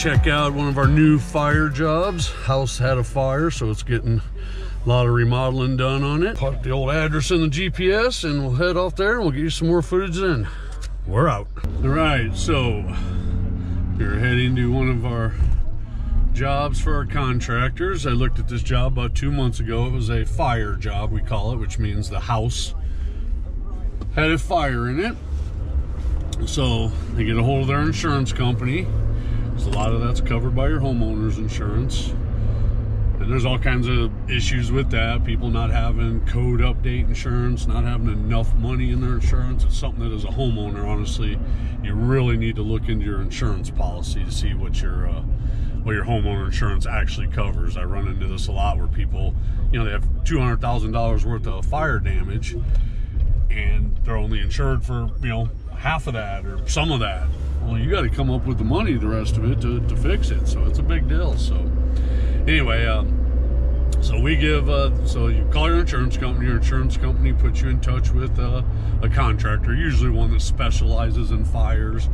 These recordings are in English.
check out one of our new fire jobs. House had a fire, so it's getting a lot of remodeling done on it. Put the old address in the GPS and we'll head off there and we'll get you some more footage then. We're out. All right, so we're heading to one of our jobs for our contractors. I looked at this job about 2 months ago. It was a fire job, we call it, which means the house had a fire in it. So they get a hold of their insurance company. So a lot of that's covered by your homeowner's insurance. And there's all kinds of issues with that. People not having code update insurance, not having enough money in their insurance. It's something that as a homeowner, honestly, you really need to look into your insurance policy to see what your homeowner insurance actually covers. I run into this a lot where people, you know, they have $200,000 worth of fire damage and they're only insured for, you know, half of that or some of that. Well, you got to come up with the money, the rest of it, to fix it. So it's a big deal. So anyway, so we give, so you call your insurance company puts you in touch with a contractor, usually one that specializes in fires.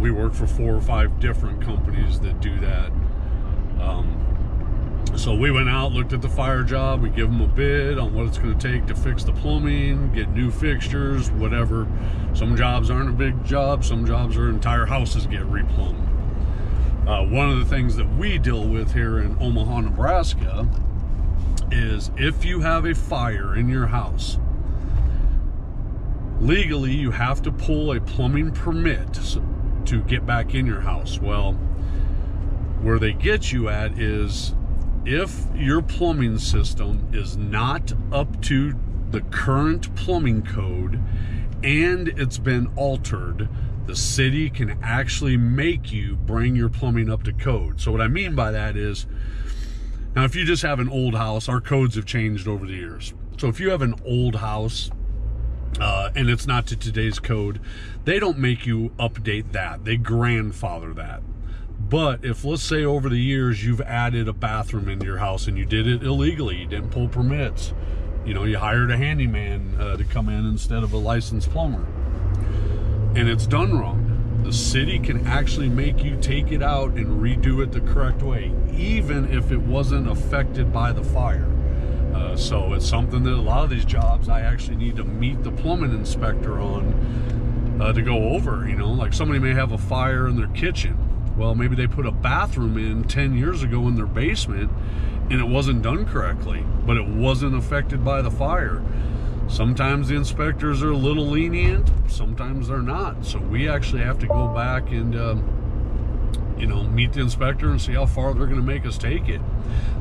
We work for 4 or 5 different companies that do that. So we went out, looked at the fire job, we give them a bid on what it's going to take to fix the plumbing, get new fixtures, whatever. Some jobs aren't a big job, some jobs are entire houses get replumbed. One of the things that we deal with here in Omaha, Nebraska is if you have a fire in your house, legally you have to pull a plumbing permit to get back in your house. Well, where they get you at is if your plumbing system is not up to the current plumbing code and it's been altered, the city can actually make you bring your plumbing up to code. So what I mean by that is, now if you just have an old house, our codes have changed over the years. So if you have an old house and it's not to today's code, they don't make you update that. They grandfather that. But if, let's say, over the years you've added a bathroom into your house and you did it illegally, you didn't pull permits, you know, you hired a handyman to come in instead of a licensed plumber, and it's done wrong, the city can actually make you take it out and redo it the correct way, even if it wasn't affected by the fire. So it's something that a lot of these jobs I actually need to meet the plumbing inspector on to go over. You know, like somebody may have a fire in their kitchen. Well, maybe they put a bathroom in 10 years ago in their basement and it wasn't done correctly, but it wasn't affected by the fire. Sometimes the inspectors are a little lenient, sometimes they're not. So we actually have to go back and, you know, meet the inspector and see how far they're going to make us take it.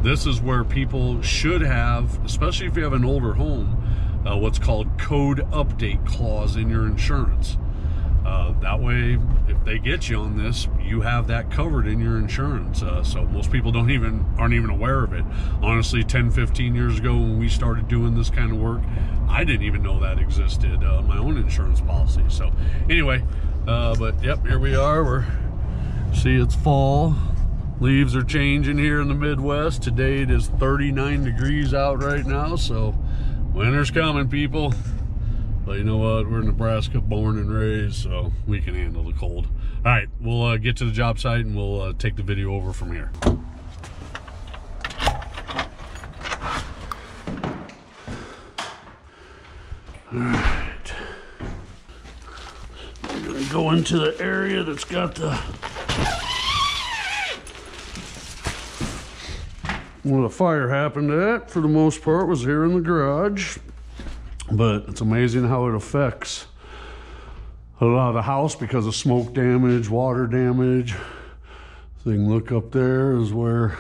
This is where people should have, especially if you have an older home, what's called code update clause in your insurance. That way, if they get you on this, you have that covered in your insurance. So most people aren't even aware of it. Honestly, 10, 15 years ago when we started doing this kind of work, I didn't even know that existed on my own insurance policy. So anyway, but yep, here we are. See, it's fall. Leaves are changing here in the Midwest. Today it is 39 degrees out right now, so winter's coming, people. But you know what? We're in Nebraska, born and raised, so we can handle the cold. All right, we'll get to the job site and we'll take the video over from here. All right. I'm gonna go into the area that's got the where the fire happened at, for the most part, was here in the garage. But it's amazing how it affects a lot of the house because of smoke damage, water damage. So you can look up there is where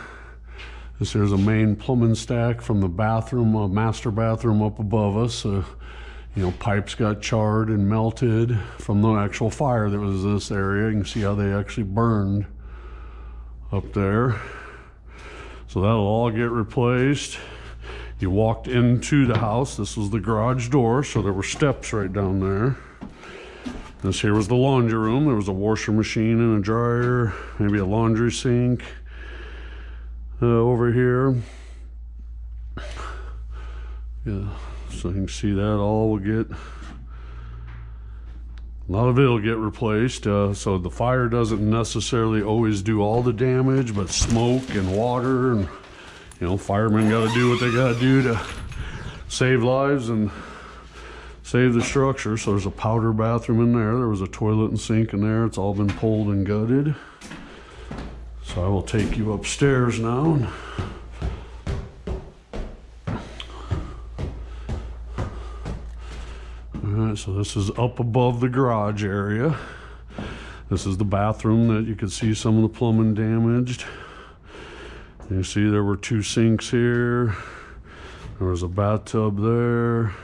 there's a main plumbing stack from the bathroom, master bathroom up above us. You know, pipes got charred and melted from the actual fire that was this area. You can see how they actually burned up there. So that'll all get replaced. You walked into the house. This was the garage door, so there were steps right down there. This here was the laundry room. There was a washer machine and a dryer, maybe a laundry sink over here. Yeah, so you can see that all will get A lot of it will get replaced, so the fire doesn't necessarily always do all the damage, but smoke and water, and you know, firemen got to do what they got to do to save lives and save the structure. So there's a powder bathroom in there. There was a toilet and sink in there. It's all been pulled and gutted. So I will take you upstairs now. Alright, so this is up above the garage area. This is the bathroom that you can see some of the plumbing damaged. You see there were 2 sinks here. There was a bathtub there.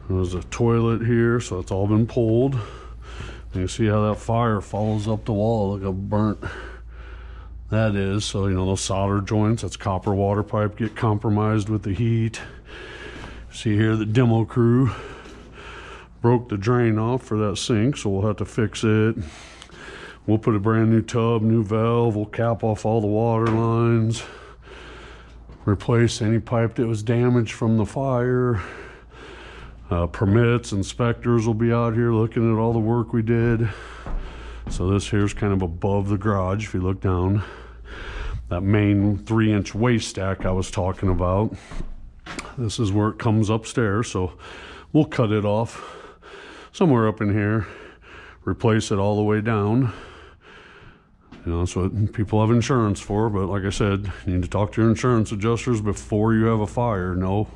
There was a toilet here, so it's all been pulled. And you see how that fire follows up the wall. Look how burnt that is. So, you know, those solder joints, that's copper water pipe, get compromised with the heat. See here, the demo crew broke the drain off for that sink, so we'll have to fix it. We'll put a brand new tub, new valve, we'll cap off all the water lines, replace any pipe that was damaged from the fire. Permits, inspectors will be out here looking at all the work we did. So this here's kind of above the garage. If you look down, that main 3-inch waste stack I was talking about, this is where it comes upstairs. So we'll cut it off somewhere up in here, replace it all the way down. You know, that's what people have insurance for, but like I said, you need to talk to your insurance adjusters before you have a fire. Know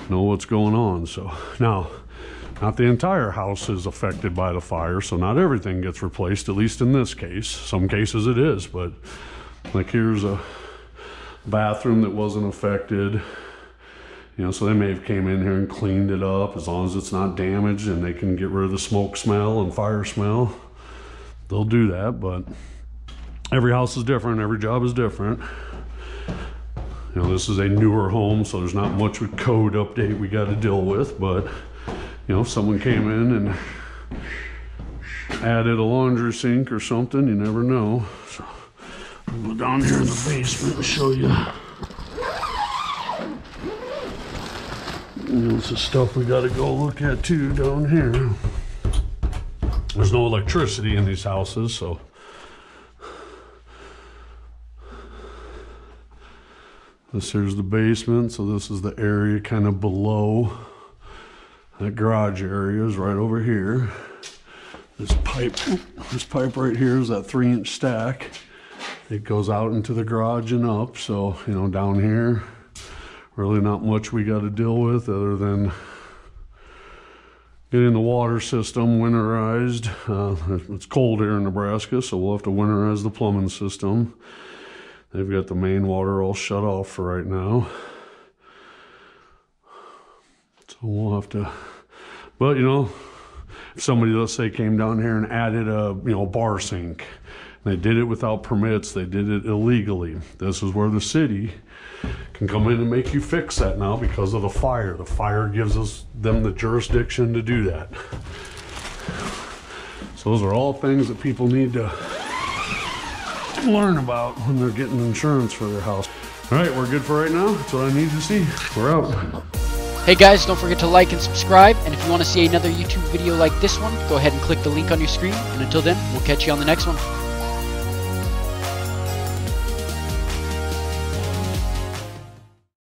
what's going on. So now, not the entire house is affected by the fire, so not everything gets replaced, at least in this case. Some cases it is, but like here's a bathroom that wasn't affected. You know, so they may have came in here and cleaned it up. As long as it's not damaged and they can get rid of the smoke smell and fire smell, they'll do that. But every house is different, every job is different. You know, this is a newer home, so there's not much with code update we got to deal with. But you know, if someone came in and added a laundry sink or something, you never know. So I'll go down here in the basement and show you. You know, it's the stuff we got to go look at too down here. There's no electricity in these houses, so this here's the basement. So this is the area kind of below that garage area is right over here. This pipe right here is that 3-inch stack. It goes out into the garage and up. So, you know, down here, really not much we got to deal with other than getting the water system winterized. It's cold here in Nebraska, so we'll have to winterize the plumbing system. They've got the main water all shut off for right now. So we'll have to, but you know, if somebody, let's say, came down here and added a, you know, bar sink, they did it without permits, they did it illegally. This is where the city can come in and make you fix that now because of the fire. The fire gives them the jurisdiction to do that. So those are all things that people need to learn about when they're getting insurance for their house. All right, we're good for right now. That's what I need to see. We're out. Hey guys, don't forget to like and subscribe, and if you want to see another YouTube video like this one, go ahead and click the link on your screen, and until then, we'll catch you on the next one.